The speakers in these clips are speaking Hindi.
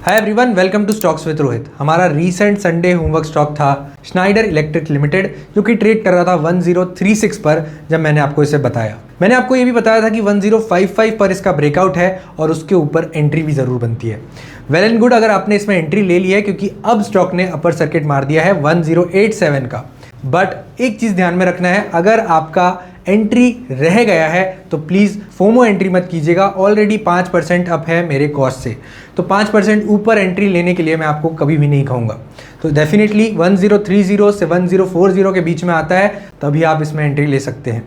Hi everyone, welcome to stocks with Rohit. हमारा रीसेंट संडे होमवर्क स्टॉक था स्नाइडर इलेक्ट्रिक लिमिटेड, जो कि ट्रेड कर रहा था 1036 पर। जब मैंने आपको इसे बताया, मैंने आपको ये भी बताया था कि 1055 पर इसका ब्रेकआउट है और उसके ऊपर एंट्री भी ज़रूर बनती है। वेल एंड गुड अगर आपने इसमें एंट्री ले ली है, क्योंकि अब स्टॉक ने अपर सर्किट मार दिया है 1087 का। बट एक चीज़ ध्यान में रखना है, अगर आपका एंट्री रह गया है तो प्लीज़ फोमो एंट्री मत कीजिएगा। ऑलरेडी 5% अप है मेरे कॉस्ट से, तो 5% ऊपर एंट्री लेने के लिए मैं आपको कभी भी नहीं कहूँगा। तो डेफिनेटली 1030 से 1040 के बीच में आता है, तभी आप इसमें एंट्री ले सकते हैं।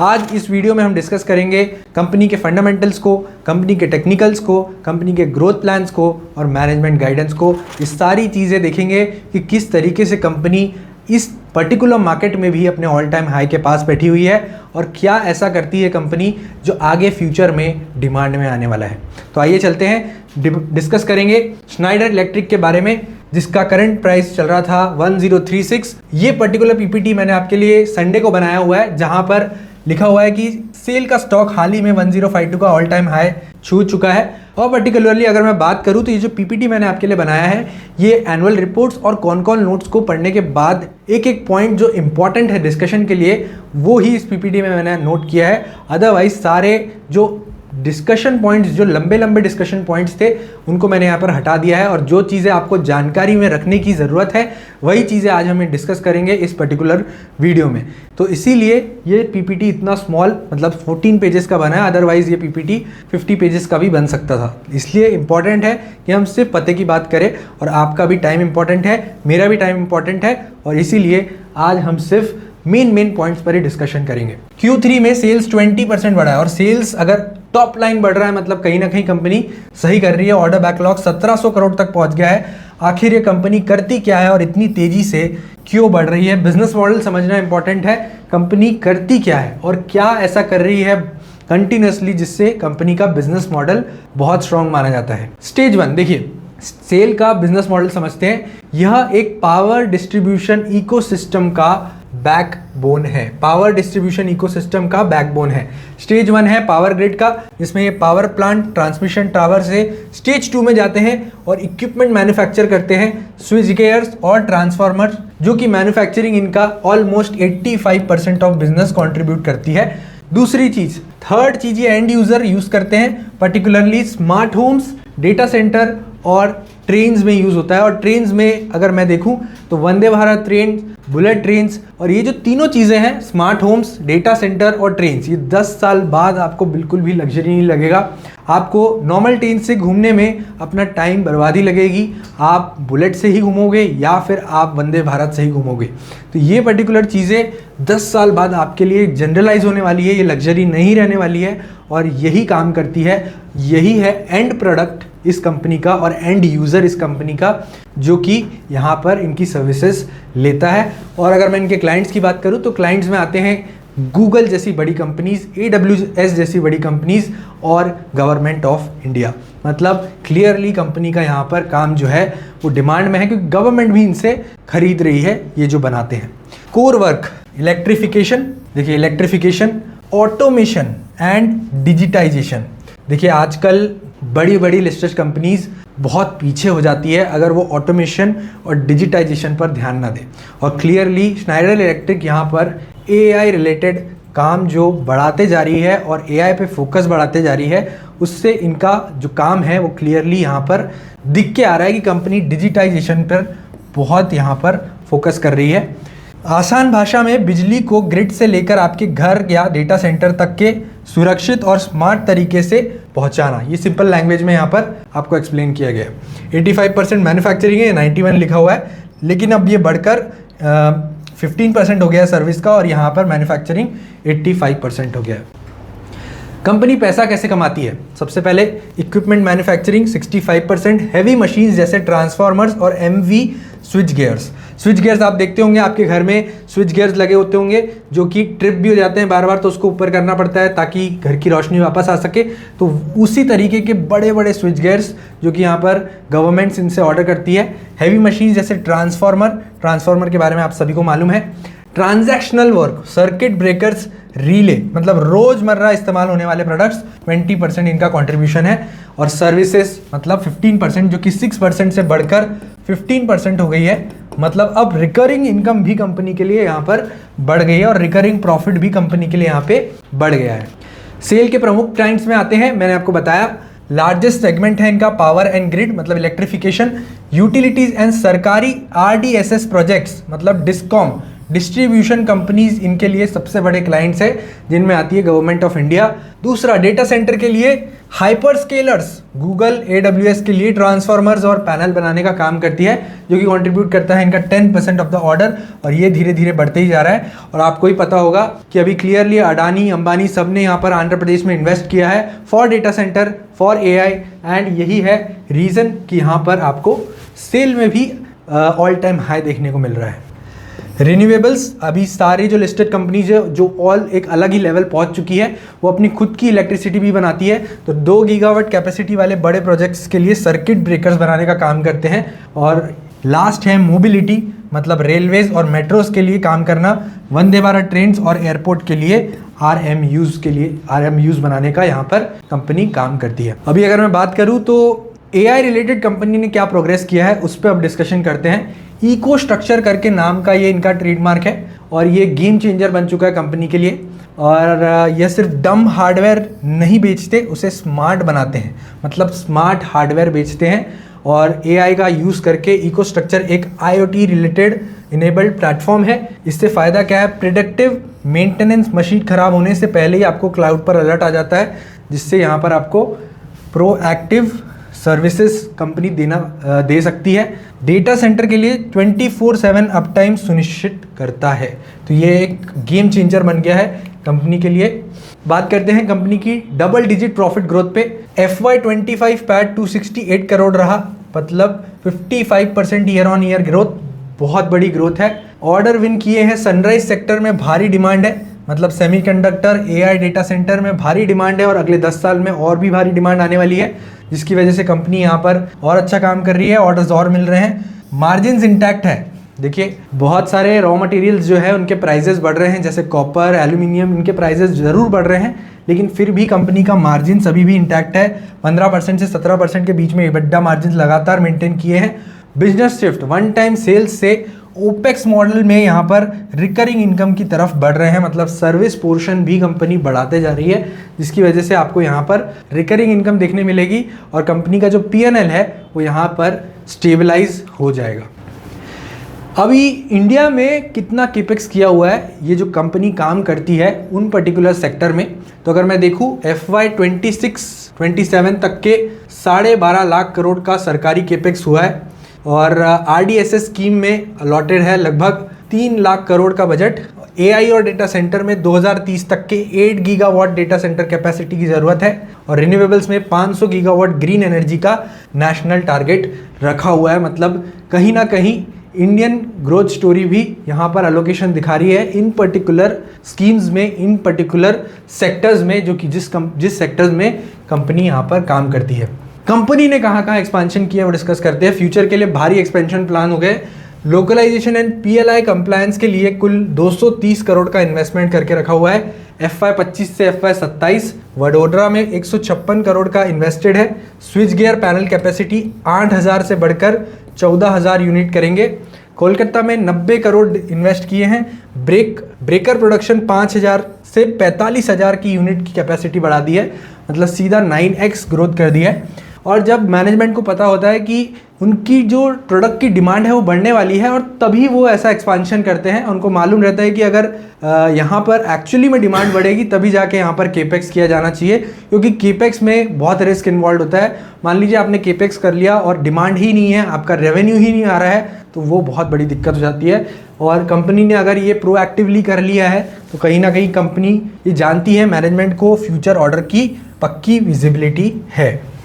आज इस वीडियो में हम डिस्कस करेंगे कंपनी के फंडामेंटल्स को, कंपनी के टेक्निकल्स को, कंपनी के ग्रोथ प्लान्स को और मैनेजमेंट गाइडेंस को। ये सारी चीज़ें देखेंगे कि किस तरीके से कंपनी इस पर्टिकुलर मार्केट में भी अपने ऑल टाइम हाई के पास बैठी हुई है और क्या ऐसा करती है कंपनी जो आगे फ्यूचर में डिमांड में आने वाला है। तो आइए चलते हैं, डिस्कस करेंगे स्नाइडर इलेक्ट्रिक के बारे में, जिसका करंट प्राइस चल रहा था 1036। ये पर्टिकुलर पीपीटी मैंने आपके लिए संडे को बनाया हुआ है, जहां पर लिखा हुआ है कि सेल का स्टॉक हाल ही में 1052 का ऑल टाइम हाई छू चुका है। और पर्टिकुलरली अगर मैं बात करूं तो ये जो पीपीटी मैंने आपके लिए बनाया है, ये एनुअल रिपोर्ट्स और कॉन नोट्स को पढ़ने के बाद एक एक पॉइंट जो इंपॉर्टेंट है डिस्कशन के लिए, वो ही इस पीपीटी में मैंने नोट किया है। अदरवाइज सारे जो डिस्कशन पॉइंट्स, जो लंबे लंबे डिस्कशन पॉइंट्स थे, उनको मैंने यहाँ पर हटा दिया है और जो चीज़ें आपको जानकारी में रखने की ज़रूरत है वही चीज़ें आज हम डिस्कस करेंगे इस पर्टिकुलर वीडियो में। तो इसीलिए ये पीपीटी इतना स्मॉल, मतलब 14 पेजेस का बना है। अदरवाइज़ ये पीपीटी 50 पेजेस का भी बन सकता था। इसलिए इंपॉर्टेंट है कि हम सिर्फ पते की बात करें, और आपका भी टाइम इंपॉर्टेंट है, मेरा भी टाइम इंपॉर्टेंट है, और इसीलिए आज हम सिर्फ मेन पॉइंट्स पर ही डिस्कशन करेंगे। Q3 में सेल्स 20% बढ़ा है, और सेल्स अगर टॉप लाइन बढ़ रहा है मतलब कहीं ना कहीं कंपनी सही कर रही है। ऑर्डर बैकलॉग 1700 करोड़ तक पहुंच गया है। आखिर ये कंपनी करती क्या है और इतनी तेजी से क्यों बढ़ रही है? बिजनेस मॉडल समझना इंपॉर्टेंट है। कंपनी करती क्या है और क्या ऐसा कर रही है कंटिन्यूसली जिससे कंपनी का बिजनेस मॉडल बहुत स्ट्रांग माना जाता है। स्टेज 1 देखिए, सेल का बिजनेस मॉडल समझते हैं। यह एक पावर डिस्ट्रीब्यूशन इकोसिस्टम का बैकबोन है। पावर डिस्ट्रीब्यूशन इकोसिस्टम का बैकबोन है। स्टेज 1 है पावर ग्रिड का, जिसमें ये पावर प्लांट ट्रांसमिशन टावर से स्टेज 2 में जाते हैं और इक्विपमेंट मैन्युफैक्चर करते हैं, स्विच गियर्स और ट्रांसफार्मर, जो कि मैन्युफैक्चरिंग इनका ऑलमोस्ट 85% ऑफ बिजनेस कंट्रीब्यूट करती है। दूसरी चीज, थर्ड चीज, ये एंड यूजर यूज करते हैं, particularly smart homes, data centre और ट्रेन्स में यूज़ होता है। और ट्रेन्स में अगर मैं देखूं तो Vande Bharat train, bullet trains, और ये जो तीनों चीज़ें हैं, स्मार्ट होम्स, डेटा सेंटर और ट्रेन्स, ये 10 साल बाद आपको बिल्कुल भी लग्जरी नहीं लगेगा। आपको नॉर्मल ट्रेन से घूमने में अपना टाइम बर्बादी लगेगी। आप बुलेट से ही घूमोगे या फिर आप वंदे भारत से ही घूमोगे। तो ये पर्टिकुलर चीज़ें 10 साल बाद आपके लिए जनरलाइज होने वाली है, ये लग्जरी नहीं रहने वाली है, और यही काम करती है। यही है एंड प्रोडक्ट इस कंपनी का और एंड यूज़र इस कंपनी का, जो कि यहाँ पर इनकी सर्विसेज लेता है। और अगर मैं इनके क्लाइंट्स की बात करूँ तो क्लाइंट्स में आते हैं गूगल जैसी बड़ी कंपनीज, AWS जैसी बड़ी कंपनीज और गवर्नमेंट ऑफ इंडिया। मतलब क्लियरली कंपनी का यहाँ पर काम जो है वो डिमांड में है, क्योंकि गवर्नमेंट भी इनसे खरीद रही है ये जो बनाते हैं। कोर वर्क, इलेक्ट्रिफिकेशन, देखिए इलेक्ट्रिफिकेशन, ऑटोमेशन एंड डिजिटाइजेशन। देखिए आजकल बड़ी बड़ी लिस्टेड कंपनीज बहुत पीछे हो जाती है अगर वो ऑटोमेशन और डिजिटाइजेशन पर ध्यान ना दे। और क्लियरली स्नाइडर इलेक्ट्रिक यहाँ पर AI रिलेटेड काम जो बढ़ाते जा रही है और AI पे फोकस बढ़ाते जा रही है, उससे इनका जो काम है वो क्लियरली यहाँ पर दिख के आ रहा है कि कंपनी डिजिटाइजेशन पर बहुत यहाँ पर फोकस कर रही है। आसान भाषा में बिजली को ग्रिड से लेकर आपके घर या डेटा सेंटर तक के सुरक्षित और स्मार्ट तरीके से पहुंचाना, ये सिंपल लैंग्वेज में यहाँ पर आपको एक्सप्लेन किया गया है। 85% मैन्युफैक्चरिंग है, 91 लिखा हुआ है, लेकिन अब ये बढ़कर 15% हो गया है सर्विस का, और यहाँ पर मैन्युफैक्चरिंग 85% हो गया है। कंपनी पैसा कैसे कमाती है? सबसे पहले इक्विपमेंट मैन्युफैक्चरिंग 65%, हैवी मशीन्स जैसे ट्रांसफार्मर्स और MV switch gears. Switch gears आप देखते होंगे आपके घर में स्विच गियर्स लगे होते होंगे, जो कि ट्रिप भी हो जाते हैं बार बार, तो उसको ऊपर करना पड़ता है ताकि घर की रोशनी वापस आ सके। तो उसी तरीके के बड़े बड़े स्विच गियर्स जो कि यहाँ पर गवर्नमेंट्स इनसे ऑर्डर करती है। हैवी मशीन्स जैसे ट्रांसफार्मर के बारे में आप सभी को मालूम है। Transactional work, circuit breakers, relay, मतलब रोजमर्रा इस्तेमाल होने वाले प्रोडक्ट्स 20% इनका कंट्रीब्यूशन है, और सर्विसेज मतलब 15%, जो कि 6% से बढ़कर 15% हो गई है। मतलब अब रिकरिंग इनकम भी कंपनी के लिए यहाँ पर बढ़ गई है और रिकरिंग प्रॉफिट भी कंपनी के लिए यहाँ पे बढ़ गया है। सेल के प्रमुख क्लाइंट्स में आते हैं, मैंने आपको बताया लार्जेस्ट सेगमेंट है इनका पावर एंड ग्रिड मतलब इलेक्ट्रिफिकेशन, यूटिलिटीज एंड सरकारी RDSS प्रोजेक्ट्स मतलब डिस्कॉम, डिस्ट्रीब्यूशन कंपनीज इनके लिए सबसे बड़े क्लाइंट्स है, जिनमें आती है गवर्नमेंट ऑफ इंडिया। दूसरा, डेटा सेंटर के लिए हाइपर स्केलर्स, गूगल AWS के लिए ट्रांसफॉर्मर्स और पैनल बनाने का काम करती है, जो कि कंट्रीब्यूट करता है इनका 10% ऑफ द ऑर्डर, और ये धीरे धीरे बढ़ते ही जा रहा है। और आपको ही पता होगा कि अभी क्लियरली अडानी, अंबानी सब ने यहाँ पर आंध्र प्रदेश में इन्वेस्ट किया है for data centre, for AI, and यही है रीज़न कि यहाँ पर आपको सेल में भी ऑल टाइम हाई देखने को मिल रहा है। रिन्यूएबल्स, अभी सारी जो लिस्टेड कंपनीज है जो ऑल एक अलग ही लेवल पहुंच चुकी है, वो अपनी खुद की इलेक्ट्रिसिटी भी बनाती है। तो 2 गीगावाट कैपेसिटी वाले बड़े प्रोजेक्ट्स के लिए सर्किट ब्रेकर्स बनाने का काम करते हैं। और लास्ट है मोबिलिटी, मतलब रेलवेज और मेट्रोज के लिए काम करना, वंदे भारत ट्रेन्स और एयरपोर्ट के लिए RMUs बनाने का यहाँ पर कंपनी काम करती है। अभी अगर मैं बात करूँ तो AI रिलेटेड कंपनी ने क्या प्रोग्रेस किया है उस पर अब डिस्कशन करते हैं। इको स्ट्रक्चर करके नाम का ये इनका ट्रेडमार्क है, और ये गेम चेंजर बन चुका है कंपनी के लिए। और यह सिर्फ डम हार्डवेयर नहीं बेचते, उसे स्मार्ट बनाते हैं, मतलब स्मार्ट हार्डवेयर बेचते हैं। और AI का यूज़ करके इको स्ट्रक्चर एक IoT रिलेटेड इनेबल्ड प्लेटफॉर्म है। इससे फ़ायदा क्या है, प्रिडिक्टिव मेंटेनेंस, मशीन ख़राब होने से पहले ही आपको क्लाउड पर अलर्ट आ जाता है, जिससे यहाँ पर आपको प्रोएक्टिव सर्विसेज कंपनी दे सकती है। डेटा सेंटर के लिए 24/7 अप टाइम सुनिश्चित करता है। तो ये एक गेम चेंजर बन गया है कंपनी के लिए। बात करते हैं कंपनी की डबल डिजिट प्रॉफिट ग्रोथ पे। FY25 पैट 268 करोड़ रहा, मतलब 55% ईयर ऑन ईयर ग्रोथ, बहुत बड़ी ग्रोथ है। ऑर्डर विन किए हैं, सनराइज सेक्टर में भारी डिमांड है, मतलब सेमीकंडक्टर, AI, डेटा सेंटर में भारी डिमांड है, और अगले 10 साल में और भी भारी डिमांड आने वाली है, जिसकी वजह से कंपनी यहाँ पर और अच्छा काम कर रही है, ऑर्डर्स और मिल रहे हैं। मार्जिन्स इंटैक्ट है। देखिए बहुत सारे रॉ मटेरियल्स जो है उनके प्राइजेस बढ़ रहे हैं, जैसे कॉपर, एल्यूमिनियम, इनके प्राइजेस ज़रूर बढ़ रहे हैं, लेकिन फिर भी कंपनी का मार्जिन अभी भी इंटैक्ट है। 15% से 17% के बीच में EBITDA मार्जिन लगातार मेंटेन किए हैं। Business shift one time sales से ओपेक्स मॉडल में यहाँ पर रिकरिंग इनकम की तरफ बढ़ रहे हैं, मतलब सर्विस पोर्शन भी कंपनी बढ़ाते जा रही है, जिसकी वजह से आपको यहाँ पर रिकरिंग इनकम देखने मिलेगी, और कंपनी का जो P&L है वो यहाँ पर स्टेबलाइज हो जाएगा। अभी इंडिया में कितना केपेक्स किया हुआ है, ये जो कंपनी काम करती है उन पर्टिकुलर सेक्टर में, तो अगर मैं देखूँ FY26-27 तक के 12.5 लाख करोड़ का सरकारी केपेक्स हुआ है, और RDSS स्कीम में अलॉटेड है लगभग 3 लाख करोड़ का बजट। AI और डेटा सेंटर में 2030 तक के 8 गीगावाट डेटा सेंटर कैपेसिटी की ज़रूरत है, और रिन्यूएबल्स में 500 गीगावाट ग्रीन एनर्जी का नेशनल टारगेट रखा हुआ है। मतलब कहीं ना कहीं इंडियन ग्रोथ स्टोरी भी यहाँ पर एलोकेशन दिखा रही है इन पर्टिकुलर स्कीम्स में, इन पर्टिकुलर सेक्टर्स में, जो कि जिस सेक्टर्स में कंपनी यहाँ पर काम करती है। कंपनी ने कहाँ एक्सपेंशन किया वो डिस्कस करते हैं। फ्यूचर के लिए भारी एक्सपेंशन प्लान हो गए। लोकलाइजेशन एंड PLI कंप्लायंस के लिए कुल 230 करोड़ का इन्वेस्टमेंट करके रखा हुआ है। FY25 से FY27 वडोदरा में 156 करोड़ का इन्वेस्टेड है। स्विच गियर पैनल कैपेसिटी 8000 से बढ़कर 14000 यूनिट करेंगे। कोलकाता में 90 करोड़ इन्वेस्ट किए हैं। ब्रेकर प्रोडक्शन 5000 से 45000 की यूनिट की कैपेसिटी बढ़ा दी है, मतलब सीधा 9x ग्रोथ कर दिया है। और जब मैनेजमेंट को पता होता है कि उनकी जो प्रोडक्ट की डिमांड है वो बढ़ने वाली है, और तभी वो ऐसा एक्सपांशन करते हैं। उनको मालूम रहता है कि अगर यहाँ पर एक्चुअली में डिमांड बढ़ेगी तभी जाके यहाँ पर केपेक्स किया जाना चाहिए, क्योंकि केपेक्स में बहुत रिस्क इन्वॉल्व होता है। मान लीजिए आपने केपेक्स कर लिया और डिमांड ही नहीं है, आपका रेवेन्यू ही नहीं आ रहा है, तो वो बहुत बड़ी दिक्कत हो जाती है। और कंपनी ने अगर ये प्रोएक्टिवली कर लिया है तो कहीं ना कहीं कंपनी ये जानती है मैनेजमेंट को फ्यूचर ऑर्डर की पक्की विजिबिलिटी है।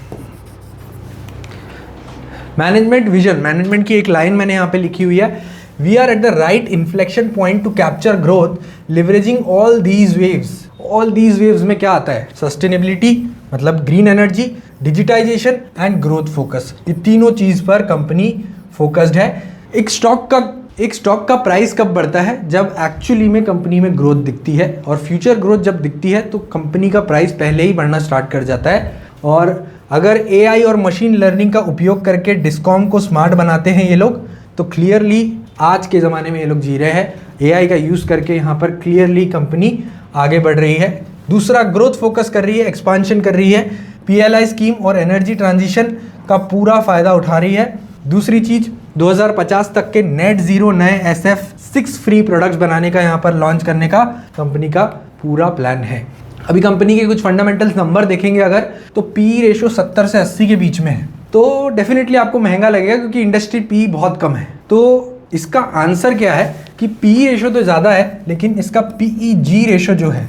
मैनेजमेंट विजन, मैनेजमेंट की एक लाइन मैंने यहाँ पे लिखी हुई है, we are at the right inflection point to capture growth leveraging all these waves. All these waves में क्या आता है, सस्टेनेबिलिटी मतलब green energy, digitization and growth focus. ये तीनों चीज पर कंपनी फोकस्ड है। एक स्टॉक का एक स्टॉक का प्राइस कब बढ़ता है, जब एक्चुअली में कंपनी में ग्रोथ दिखती है, और फ्यूचर ग्रोथ जब दिखती है तो कंपनी का प्राइस पहले ही बढ़ना स्टार्ट कर जाता है। और अगर एआई और मशीन लर्निंग का उपयोग करके डिस्कॉम को स्मार्ट बनाते हैं ये लोग, तो क्लियरली आज के ज़माने में ये लोग जी रहे हैं। एआई का यूज़ करके यहाँ पर क्लियरली कंपनी आगे बढ़ रही है। दूसरा, ग्रोथ फोकस कर रही है, एक्सपांशन कर रही है, पीएलआई स्कीम और एनर्जी ट्रांजिशन का पूरा फ़ायदा उठा रही है। दूसरी चीज़, 2050 तक के नेट ज़ीरो नए SF6 फ्री प्रोडक्ट्स बनाने का, यहाँ पर लॉन्च करने का कंपनी का पूरा प्लान है। अभी कंपनी के कुछ फंडामेंटल्स नंबर देखेंगे अगर, तो पी रेशो 70 से 80 के बीच में है, तो डेफिनेटली आपको महंगा लगेगा क्योंकि इंडस्ट्री पी बहुत कम है। तो इसका आंसर क्या है कि पी रेशो तो ज़्यादा है लेकिन इसका PEG रेशो जो है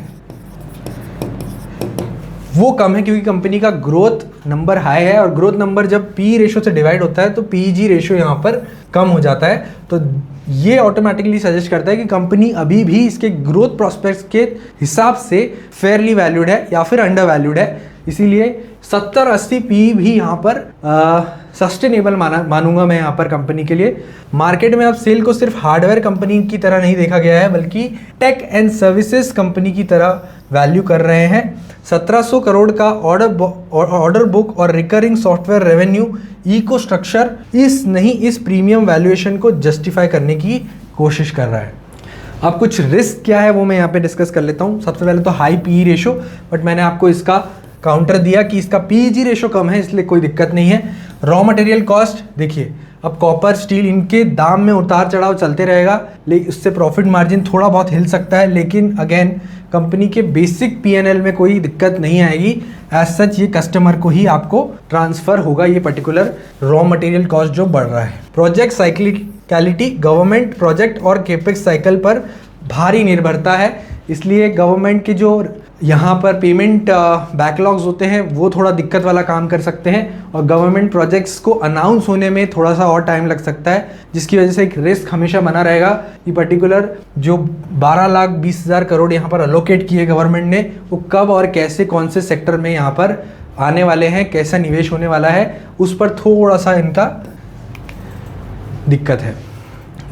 वो कम है, क्योंकि कंपनी का ग्रोथ नंबर हाई है, और ग्रोथ नंबर जब पी रेशो से डिवाइड होता है तो PEG रेशो यहाँ पर कम हो जाता है। तो ये ऑटोमेटिकली सजेस्ट करता है कि कंपनी अभी भी इसके ग्रोथ प्रोस्पेक्ट्स के हिसाब से फेयरली वैल्यूड है या फिर अंडर वैल्यूड है। इसीलिए 70-80 पी भी यहाँ पर सस्टेनेबल मानूंगा मैं यहाँ पर कंपनी के लिए। मार्केट में अब सेल को सिर्फ हार्डवेयर कंपनी की तरह नहीं देखा गया है, बल्कि टेक एंड सर्विसेज कंपनी की तरह वैल्यू कर रहे हैं। 1700 करोड़ का ऑर्डर बुक और recurring software revenue eco structure इस प्रीमियम वैल्यूएशन को जस्टिफाई करने की कोशिश कर रहा है। अब कुछ रिस्क क्या है वो मैं यहाँ पे डिस्कस कर लेता हूँ। सबसे पहले तो हाई पी रेशो, बट मैंने आपको इसका काउंटर दिया कि इसका PEG रेशो कम है, इसलिए कोई दिक्कत नहीं है। रॉ मटेरियल कॉस्ट देखिए, अब कॉपर स्टील इनके दाम में उतार चढ़ाव चलते रहेगा, लेकिन उससे प्रॉफिट मार्जिन थोड़ा बहुत हिल सकता है, लेकिन अगेन कंपनी के बेसिक P&L में कोई दिक्कत नहीं आएगी। एज सच ये कस्टमर को ही आपको ट्रांसफ़र होगा ये पर्टिकुलर रॉ मटेरियल कॉस्ट जो बढ़ रहा है। प्रोजेक्ट साइक्लिकलिटी, गवर्नमेंट प्रोजेक्ट और केपेक्स साइकिल पर भारी निर्भरता है, इसलिए गवर्नमेंट के जो यहाँ पर पेमेंट बैकलॉग्स होते हैं वो थोड़ा दिक्कत वाला काम कर सकते हैं, और गवर्नमेंट प्रोजेक्ट्स को अनाउंस होने में थोड़ा सा और टाइम लग सकता है, जिसकी वजह से एक रिस्क हमेशा बना रहेगा कि पर्टिकुलर जो 12,20,000 करोड़ यहाँ पर अलोकेट किए गवर्नमेंट ने, वो कब और कैसे कौन से सेक्टर में यहाँ पर आने वाले हैं, कैसा निवेश होने वाला है, उस पर थोड़ा सा इनका दिक्कत है।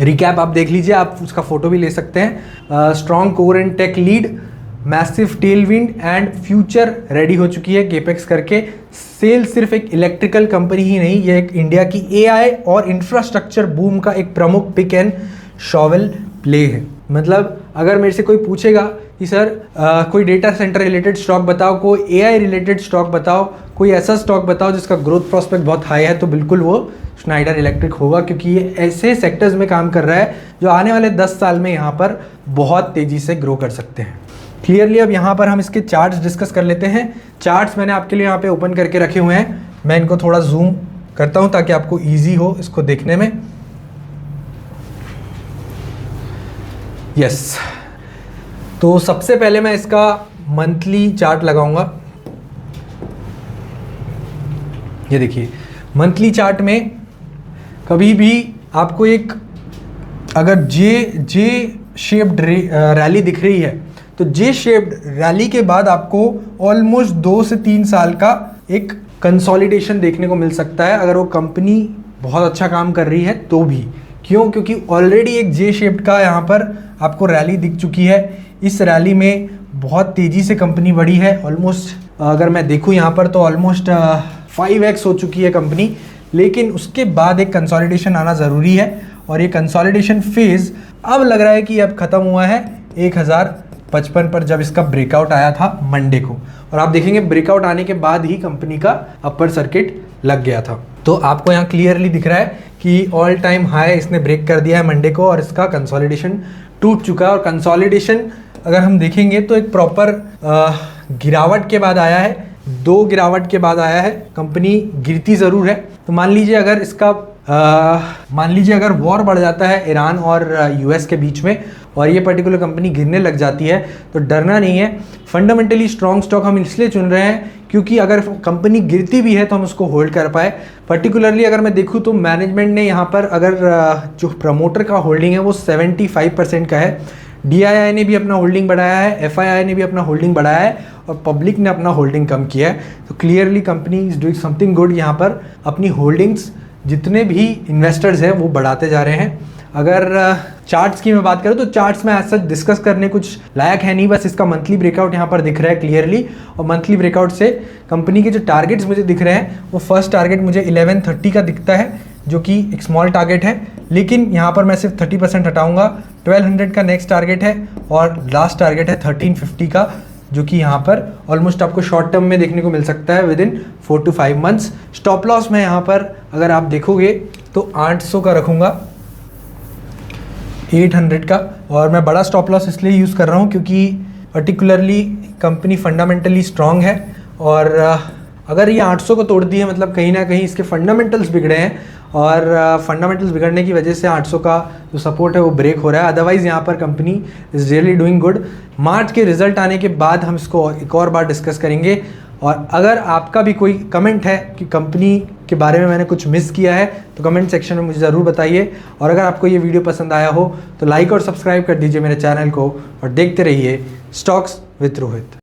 रिकैप आप देख लीजिए, आप उसका फोटो भी ले सकते हैं। Strong core and tech lead, massive tailwind and future ready हो चुकी है केपेक्स करके। सेल सिर्फ एक इलेक्ट्रिकल कंपनी ही नहीं, ये एक इंडिया की एआई और इंफ्रास्ट्रक्चर बूम का एक प्रमुख पिक एंड शॉवेल प्ले है। मतलब अगर मेरे से कोई पूछेगा कि सर कोई डेटा सेंटर रिलेटेड स्टॉक बताओ, कोई एआई रिलेटेड स्टॉक बताओ, कोई ऐसा स्टॉक बताओ जिसका ग्रोथ प्रोस्पेक्ट बहुत हाई है, तो बिल्कुल वो स्नाइडर इलेक्ट्रिक होगा, क्योंकि ये ऐसे सेक्टर्स में काम कर रहा है जो आने वाले 10 साल में यहाँ पर बहुत तेज़ी से ग्रो कर सकते हैं। क्लियरली अब यहाँ पर हम इसके चार्ट्स डिस्कस कर लेते हैं। चार्ट्स मैंने आपके लिए यहाँ पे ओपन करके रखे हुए हैं, मैं इनको थोड़ा जूम करता हूँ ताकि आपको ईजी हो इसको देखने में। यस, तो सबसे पहले मैं इसका मंथली चार्ट लगाऊंगा। ये देखिए, मंथली चार्ट में कभी भी आपको एक अगर जे शेप्ड रैली दिख रही है, तो जे शेप्ड रैली के बाद आपको ऑलमोस्ट 2 से 3 साल का एक कंसोलिडेशन देखने को मिल सकता है, अगर वो कंपनी बहुत अच्छा काम कर रही है तो भी। क्यों? क्योंकि ऑलरेडी एक जे शेप्ड का यहाँ पर आपको रैली दिख चुकी है। इस रैली में बहुत तेज़ी से कंपनी बढ़ी है, ऑलमोस्ट अगर मैं देखूँ यहाँ पर तो ऑलमोस्ट 5x हो चुकी है कंपनी, लेकिन उसके बाद एक कंसोलिडेशन आना ज़रूरी है, और ये कंसोलिडेशन फेज़ अब लग रहा है कि अब ख़त्म हुआ है 1055 पर, जब इसका ब्रेकआउट आया था मंडे को, और आप देखेंगे ब्रेकआउट आने के बाद ही कंपनी का अपर सर्किट लग गया था। तो आपको यहाँ क्लियरली दिख रहा है कि ऑल टाइम हाई इसने ब्रेक कर दिया है मंडे को, और इसका कंसोलिडेशन टूट चुका है। और कंसोलिडेशन अगर हम देखेंगे तो एक प्रॉपर गिरावट के बाद आया है, 2 गिरावट के बाद आया है। कंपनी गिरती ज़रूर है, तो मान लीजिए अगर वॉर बढ़ जाता है ईरान और यूएस के बीच में, और ये पर्टिकुलर कंपनी गिरने लग जाती है, तो डरना नहीं है। फंडामेंटली स्ट्रॉन्ग स्टॉक हम इसलिए चुन रहे हैं क्योंकि अगर कंपनी गिरती भी है तो हम उसको होल्ड कर पाए। पर्टिकुलरली अगर मैं देखूँ तो मैनेजमेंट ने यहाँ पर अगर जो प्रमोटर का होल्डिंग है वो 75% का है, DII ने भी अपना होल्डिंग बढ़ाया है, FII ने भी अपना होल्डिंग बढ़ाया है, और पब्लिक ने अपना होल्डिंग कम किया है। तो clearly company is doing something good, यहाँ पर अपनी होल्डिंग्स जितने भी इन्वेस्टर्स हैं वो बढ़ाते जा रहे हैं। अगर चार्ट्स की मैं बात करूँ तो चार्ट्स में ऐसा डिस्कस करने कुछ लायक है नहीं, बस इसका मंथली ब्रेकआउट यहाँ पर दिख रहा है क्लियरली। और मंथली ब्रेकआउट से कंपनी के जो टारगेट्स मुझे दिख रहे हैं वो फर्स्ट टारगेट मुझे 1130 का दिखता है, जो कि एक स्मॉल टारगेट है, लेकिन यहाँ पर मैं सिर्फ 30% हटाऊंगा। 1200 का नेक्स्ट टारगेट है और लास्ट टारगेट है 1350 का, जो कि यहाँ पर ऑलमोस्ट आपको शॉर्ट टर्म में देखने को मिल सकता है with in 4 to 5 months. Stop loss मैं यहाँ पर अगर आप देखोगे तो 800 का रखूँगा, 800 का। और मैं बड़ा स्टॉप लॉस इसलिए यूज़ कर रहा हूँ क्योंकि पर्टिकुलरली कंपनी फंडामेंटली स्ट्रॉन्ग है, और अगर ये 800 को तोड़ती है मतलब कहीं ना कहीं इसके फंडामेंटल्स बिगड़े हैं, और फंडामेंटल्स बिगड़ने की वजह से 800 का जो सपोर्ट है वो ब्रेक हो रहा है। अदरवाइज़ यहाँ पर company is really doing good. March के रिजल्ट आने के बाद हम इसको एक और बार डिस्कस करेंगे। और अगर आपका भी कोई कमेंट है कि कंपनी के बारे में मैंने कुछ मिस किया है तो कमेंट सेक्शन में मुझे ज़रूर बताइए। और अगर आपको ये वीडियो पसंद आया हो तो लाइक और सब्सक्राइब कर दीजिए मेरे चैनल को, और देखते रहिए स्टॉक्स विद रोहित।